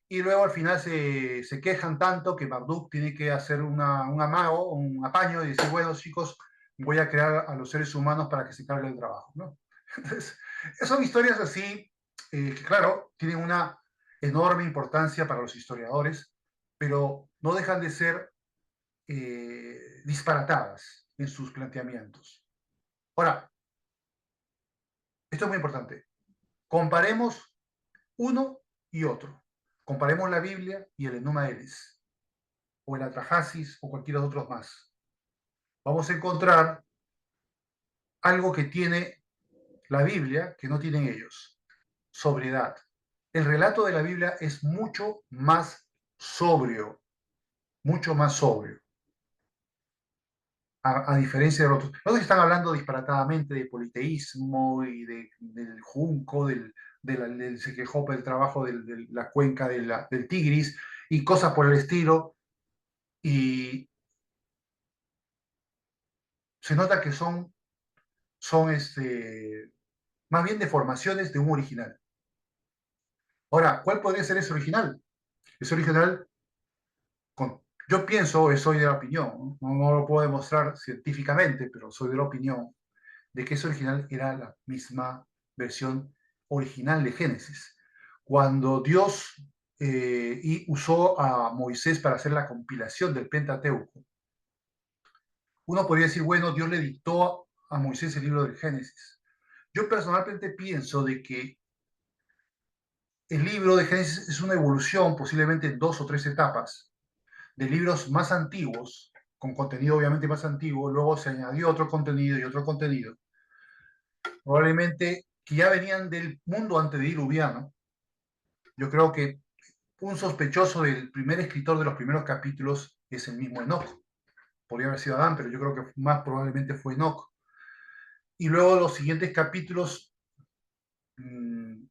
y luego al final se quejan tanto que Marduk tiene que hacer un amago, un apaño y decir, bueno chicos, voy a crear a los seres humanos para que se carguen el trabajo, ¿no? Entonces, son historias así, que claro, tienen una enorme importancia para los historiadores, pero no dejan de ser disparatadas en sus planteamientos. Ahora, esto es muy importante. Comparemos uno y otro. Comparemos la Biblia y el Enuma Elis, o el Atrahasis, o cualquiera de otros más. Vamos a encontrar algo que tiene la Biblia que no tienen ellos: sobriedad. El relato de la Biblia es mucho más sobrio, mucho más sobrio, a diferencia de otros. Otros están hablando disparatadamente de politeísmo y del junco, del se quejó por el trabajo de la cuenca del Tigris y cosas por el estilo, y se nota que son más bien deformaciones de un original. Ahora, ¿cuál podría ser ese original? Ese original, yo pienso, soy de la opinión, no lo puedo demostrar científicamente, pero soy de la opinión de que ese original era la misma versión original de Génesis. Cuando Dios usó a Moisés para hacer la compilación del Pentateuco, uno podría decir, bueno, Dios le dictó a Moisés el libro del Génesis. Yo personalmente pienso de que el libro de Génesis es una evolución, posiblemente en 2 o 3 etapas, de libros más antiguos, con contenido obviamente más antiguo, luego se añadió otro contenido y otro contenido, probablemente que ya venían del mundo antediluviano. Yo creo que un sospechoso del primer escritor de los primeros capítulos es el mismo Enoch. Podría haber sido Adán, pero yo creo que más probablemente fue Enoch. Y luego los siguientes capítulos, no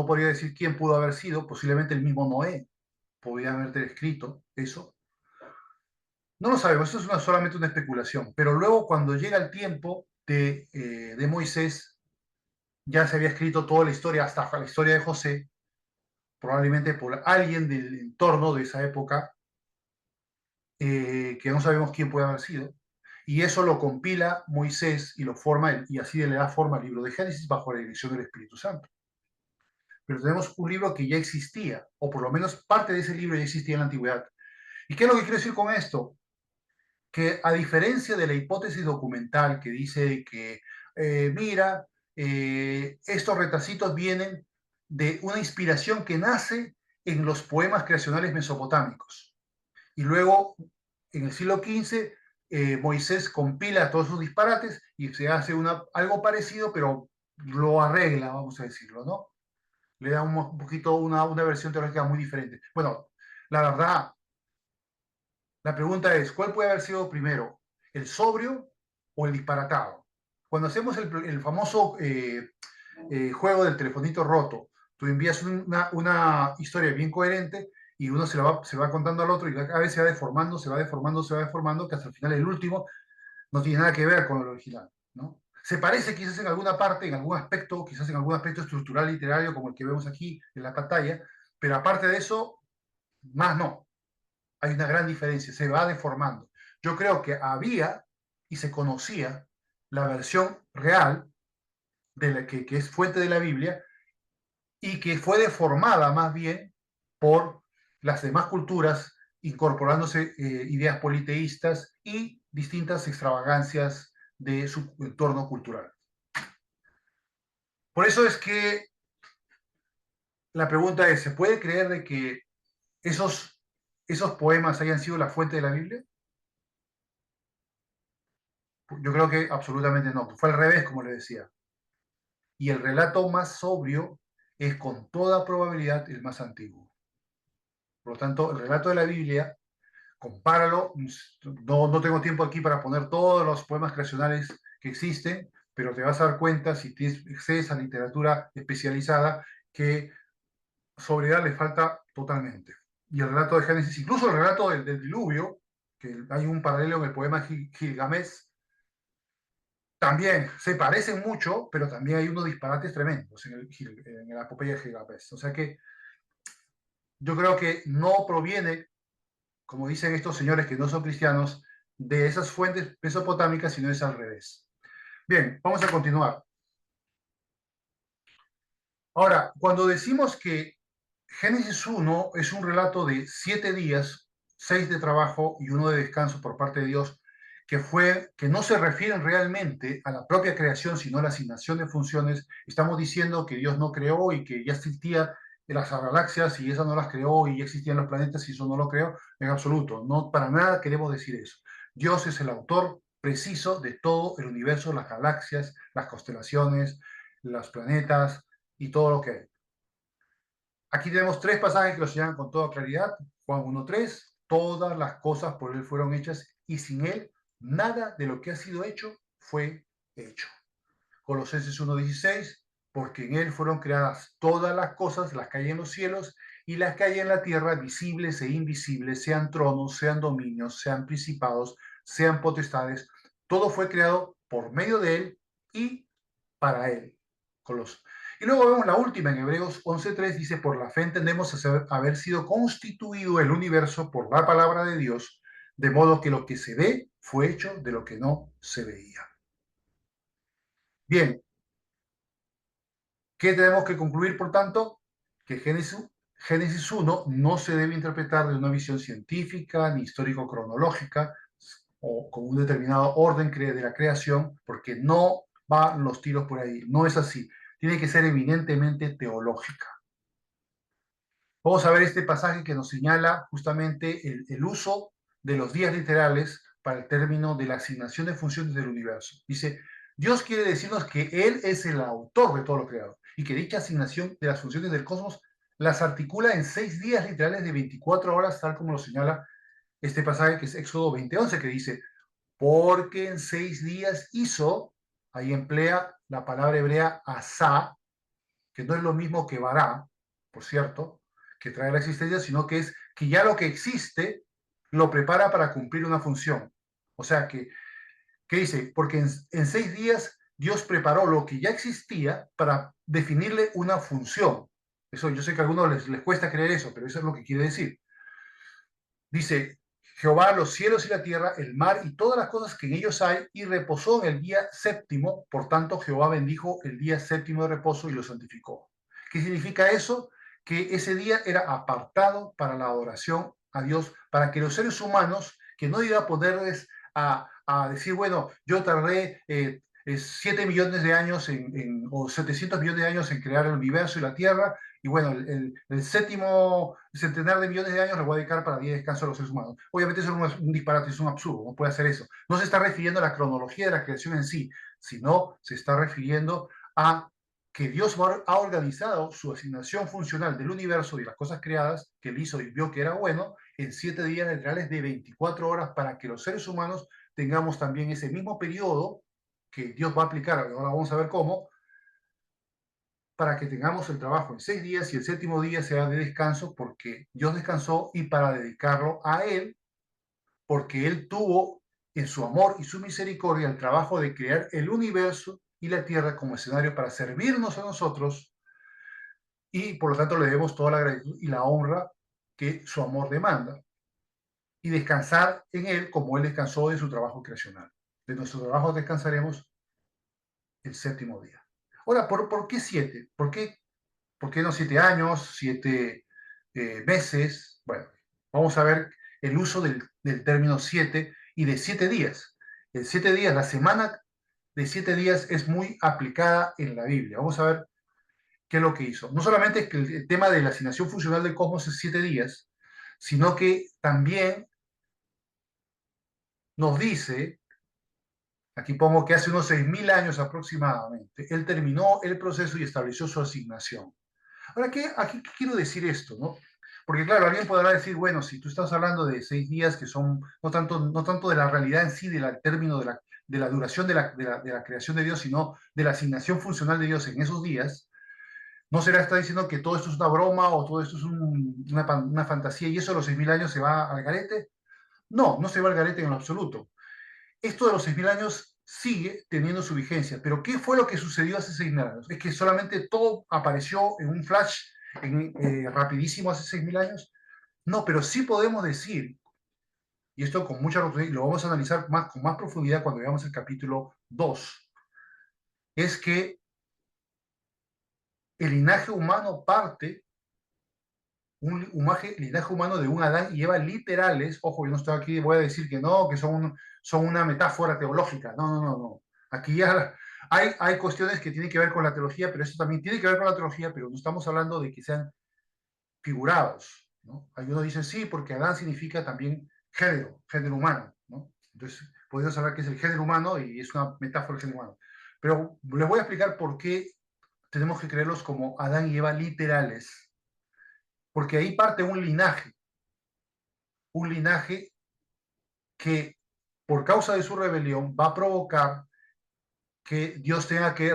podría decir quién pudo haber sido, posiblemente el mismo Noé podría haber escrito eso. No lo sabemos, eso es solamente una especulación. Pero luego cuando llega el tiempo de Moisés, ya se había escrito toda la historia, hasta la historia de José, probablemente por alguien del entorno de esa época, que no sabemos quién puede haber sido. Y eso lo compila Moisés y lo forma, y así le da forma al libro de Génesis bajo la dirección del Espíritu Santo. Pero tenemos un libro que ya existía, o por lo menos parte de ese libro ya existía en la antigüedad. ¿Y qué es lo que quiero decir con esto? Que a diferencia de la hipótesis documental que dice que, mira, estos retacitos vienen de una inspiración que nace en los poemas creacionales mesopotámicos. Y luego, en el siglo XV, Moisés compila todos esos disparates y se hace algo parecido, pero lo arregla, vamos a decirlo, ¿no? Le da un poquito una versión teológica muy diferente. Bueno, la verdad, la pregunta es, ¿cuál puede haber sido primero? ¿El sobrio o el disparatado? Cuando hacemos el famoso juego del telefonito roto, tú envías una historia bien coherente y uno se va contando al otro y cada vez se va deformando, se va deformando, se va deformando, que hasta el final el último no tiene nada que ver con el original, ¿no? Se parece quizás en alguna parte, en algún aspecto, quizás en algún aspecto estructural literario como el que vemos aquí en la pantalla, pero aparte de eso, más no. Hay una gran diferencia, se va deformando. Yo creo que había y se conocía la versión real de la que es fuente de la Biblia y que fue deformada más bien por las demás culturas, incorporándose ideas politeístas y distintas extravagancias de su entorno cultural. Por eso es que la pregunta es, ¿se puede creer de que esos poemas hayan sido la fuente de la Biblia? Yo creo que absolutamente no. Fue al revés, como le decía. Y el relato más sobrio es con toda probabilidad el más antiguo. Por lo tanto, el relato de la Biblia, compáralo. No tengo tiempo aquí para poner todos los poemas creacionales que existen, pero te vas a dar cuenta, si tienes acceso a literatura especializada, que sobriedad le falta totalmente. Y el relato de Génesis, incluso el relato del diluvio, que hay un paralelo en el poema Gilgamesh, también se parecen mucho, pero también hay unos disparates tremendos en la epopeya de Gilgamesh. O sea que yo creo que no proviene, como dicen estos señores que no son cristianos, de esas fuentes mesopotámicas, sino es al revés. Bien, vamos a continuar. Ahora, cuando decimos que Génesis 1 es un relato de 7 días, 6 de trabajo y 1 de descanso por parte de Dios, que no se refieren realmente a la propia creación, sino a la asignación de funciones, estamos diciendo que Dios no creó y que ya existía las galaxias y esas no las creó y ya existían los planetas y eso no lo creó, en absoluto. No, para nada queremos decir eso. Dios es el autor preciso de todo el universo, las galaxias, las constelaciones, los planetas y todo lo que hay. Aquí tenemos 3 pasajes que lo señalan con toda claridad. Juan 1:3, todas las cosas por él fueron hechas y sin él nada de lo que ha sido hecho fue hecho. Colosenses 1:16, porque en él fueron creadas todas las cosas, las que hay en los cielos y las que hay en la tierra, visibles e invisibles, sean tronos, sean dominios, sean principados, sean potestades. Todo fue creado por medio de él y para él. Y luego vemos la última en Hebreos 11:3, dice, por la fe entendemos haber sido constituido el universo por la palabra de Dios, de modo que lo que se ve fue hecho de lo que no se veía. Bien, ¿qué tenemos que concluir, por tanto? Que Génesis 1 no se debe interpretar de una visión científica ni histórico-cronológica o con un determinado orden de la creación, porque no van los tiros por ahí, no es así. Tiene que ser eminentemente teológica. Vamos a ver este pasaje que nos señala justamente el uso de los días literales para el término de la asignación de funciones del universo. Dice, Dios quiere decirnos que Él es el autor de todo lo creado y que dicha asignación de las funciones del cosmos las articula en 6 días literales de 24 horas, tal como lo señala este pasaje que es Éxodo 20:11, que dice, porque en 6 días hizo, ahí emplea la palabra hebrea asá, que no es lo mismo que bará, por cierto, que trae la existencia, sino que es que ya lo que existe lo prepara para cumplir una función. O sea que, ¿qué dice? Porque en 6 días Dios preparó lo que ya existía para definirle una función. Eso yo sé que a algunos les cuesta creer eso, pero eso es lo que quiere decir. Dice, Jehová los cielos y la tierra, el mar y todas las cosas que en ellos hay, y reposó en el día séptimo. Por tanto, Jehová bendijo el día séptimo de reposo y lo santificó. ¿Qué significa eso? Que ese día era apartado para la adoración a Dios, para que los seres humanos, que no iba a poderles a decir, bueno, yo tardé 7 millones de años o 700 millones de años en crear el universo y la tierra, y bueno, el séptimo centenar de millones de años lo voy a dedicar para día de descanso a los seres humanos. Obviamente eso es un disparate, es un absurdo, no puede hacer eso. No se está refiriendo a la cronología de la creación en sí, sino se está refiriendo a que Dios ha organizado su asignación funcional del universo y las cosas creadas, que él hizo y vio que era bueno, en 7 días literales de 24 horas para que los seres humanos tengamos también ese mismo periodo que Dios va a aplicar, ahora vamos a ver cómo, para que tengamos el trabajo en 6 días y el séptimo día sea de descanso, porque Dios descansó, y para dedicarlo a Él, porque Él tuvo en su amor y su misericordia el trabajo de crear el universo y la tierra como escenario para servirnos a nosotros, y por lo tanto le debemos toda la gratitud y la honra que su amor demanda, y descansar en Él como Él descansó de su trabajo creacional. De nuestro trabajo descansaremos el séptimo día. Ahora, ¿por qué 7? ¿Por qué no 7 años, 7 meses? Bueno, vamos a ver el uso del término 7 y de 7 días. El 7 días, la semana de 7 días es muy aplicada en la Biblia. Vamos a ver qué es lo que hizo. No solamente es que el tema de la asignación funcional del cosmos es 7 días, sino que también nos dice, aquí pongo que hace unos 6.000 años aproximadamente, él terminó el proceso y estableció su asignación. Ahora, ¿qué quiero decir esto, no? Porque claro, alguien podrá decir, bueno, si tú estás hablando de 6 días que son no tanto de la realidad en sí, del término de la duración de la creación de Dios, sino de la asignación funcional de Dios en esos días, ¿no será está diciendo que todo esto es una broma o todo esto es una fantasía y eso de los 6.000 años se va al garete? No, no se va al garete en lo absoluto. Esto de los 6.000 años sigue teniendo su vigencia, pero ¿qué fue lo que sucedió hace 6.000 años? Es que solamente todo apareció en un flash rapidísimo hace 6.000 años. No, pero sí podemos decir, y esto con mucha profundidad, y lo vamos a analizar con más profundidad cuando veamos el capítulo 2, es que el linaje humano parte, linaje humano de un Adán y Eva literales. Ojo, yo no estoy aquí, voy a decir que no, que son una metáfora teológica. No, no, no, no. Aquí ya hay cuestiones que tienen que ver con la teología, pero eso también tiene que ver con la teología, pero no estamos hablando de que sean figurados, ¿no? Algunos dicen sí, porque Adán significa también género humano, ¿no? Entonces, podemos hablar que es el género humano y es una metáfora del género humano. Pero les voy a explicar por qué tenemos que creerlos como Adán y Eva literales, porque ahí parte un linaje que por causa de su rebelión va a provocar que Dios tenga que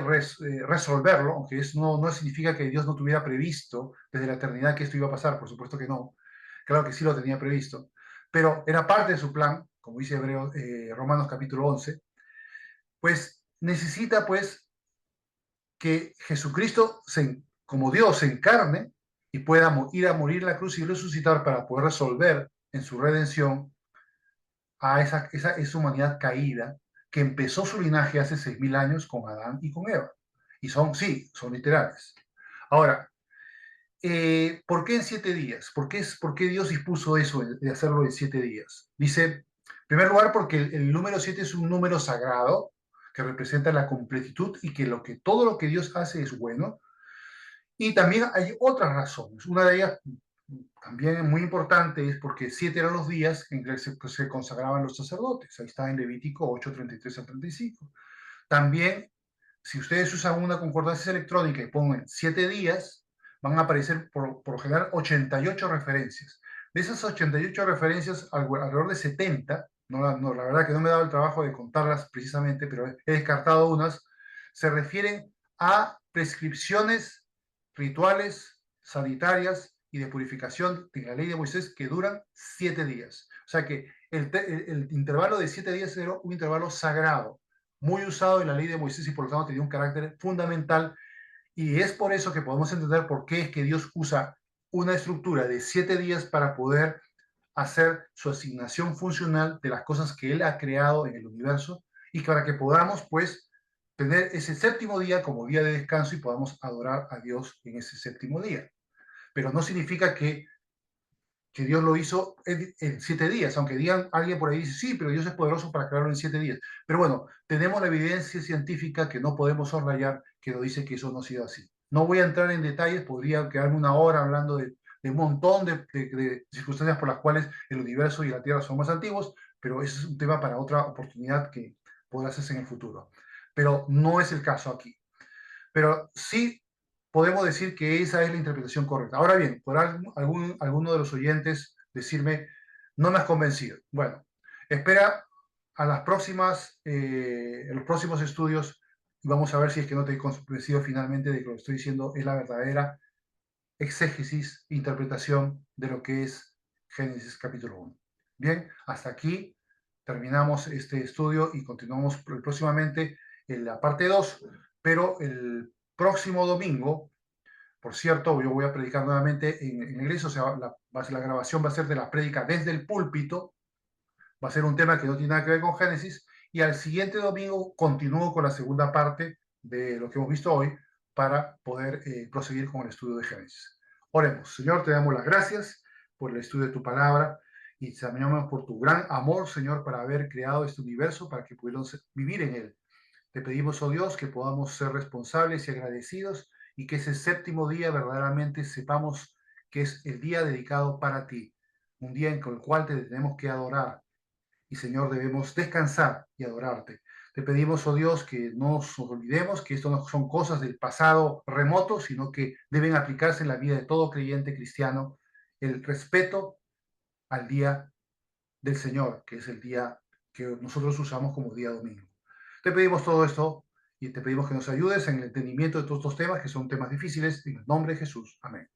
resolverlo, aunque eso no significa que Dios no tuviera previsto desde la eternidad que esto iba a pasar, por supuesto que no, claro que sí lo tenía previsto, pero era parte de su plan, como dice Romanos capítulo 11, pues necesita pues que Jesucristo, como Dios, se encarne y pueda ir a morir en la cruz y resucitar para poder resolver en su redención a esa humanidad caída que empezó su linaje hace 6.000 años con Adán y con Eva. Y sí, son literales. Ahora, ¿por qué en 7 días? ¿Por qué Dios dispuso eso de hacerlo en 7 días? Dice, en primer lugar, porque el número 7 es un número sagrado que representa la completitud y que todo lo que Dios hace es bueno. Y también hay otras razones. Una de ellas también muy importante es porque 7 eran los días en que se consagraban los sacerdotes. Ahí está en Levítico 8, 33 al 35. También, si ustedes usan una concordancia electrónica y ponen 7 días, van a aparecer por lo general 88 referencias. De esas 88 referencias, alrededor de 70, la verdad que no me he dado el trabajo de contarlas precisamente, pero he descartado unas, se refieren a prescripciones rituales, sanitarias y de purificación en la ley de Moisés que duran 7 días. O sea que el intervalo de 7 días era un intervalo sagrado, muy usado en la ley de Moisés y por lo tanto tenía un carácter fundamental. Y es por eso que podemos entender por qué es que Dios usa una estructura de 7 días para poder hacer su asignación funcional de las cosas que Él ha creado en el universo y para que podamos, pues, tener ese séptimo día como día de descanso y podamos adorar a Dios en ese séptimo día. Pero no significa que Dios lo hizo en 7 días, aunque digan alguien por ahí dice, sí, pero Dios es poderoso para crearlo en 7 días. Pero bueno, tenemos la evidencia científica que no podemos soslayar que nos dice que eso no ha sido así. No voy a entrar en detalles, podría quedarme una hora hablando de un montón de circunstancias por las cuales el universo y la Tierra son más antiguos, pero ese es un tema para otra oportunidad que podrá hacerse en el futuro. Pero no es el caso aquí. Pero sí podemos decir que esa es la interpretación correcta. Ahora bien, podrá alguno de los oyentes decirme, no me has convencido. Bueno, espera a las próximas, los próximos estudios y vamos a ver si es que no te he convencido finalmente de que lo que estoy diciendo es la verdadera exégesis, interpretación de lo que es Génesis capítulo 1. Bien, hasta aquí terminamos este estudio y continuamos próximamente en la parte 2, pero el próximo domingo, por cierto, yo voy a predicar nuevamente en la iglesia, o sea, la grabación va a ser de la prédica desde el púlpito, va a ser un tema que no tiene nada que ver con Génesis, y al siguiente domingo continúo con la segunda parte de lo que hemos visto hoy para poder proseguir con el estudio de Génesis. Oremos. Señor, te damos las gracias por el estudio de tu palabra y te amamos por tu gran amor, Señor, para haber creado este universo, para que pudiéramos vivir en él. Te pedimos, oh Dios, que podamos ser responsables y agradecidos y que ese séptimo día verdaderamente sepamos que es el día dedicado para ti, un día en el cual te tenemos que adorar, y Señor, debemos descansar y adorarte. Te pedimos, oh Dios, que no nos olvidemos que esto no son cosas del pasado remoto, sino que deben aplicarse en la vida de todo creyente cristiano, el respeto al día del Señor, que es el día que nosotros usamos como día domingo. Te pedimos todo esto y te pedimos que nos ayudes en el entendimiento de todos estos temas, que son temas difíciles, en el nombre de Jesús. Amén.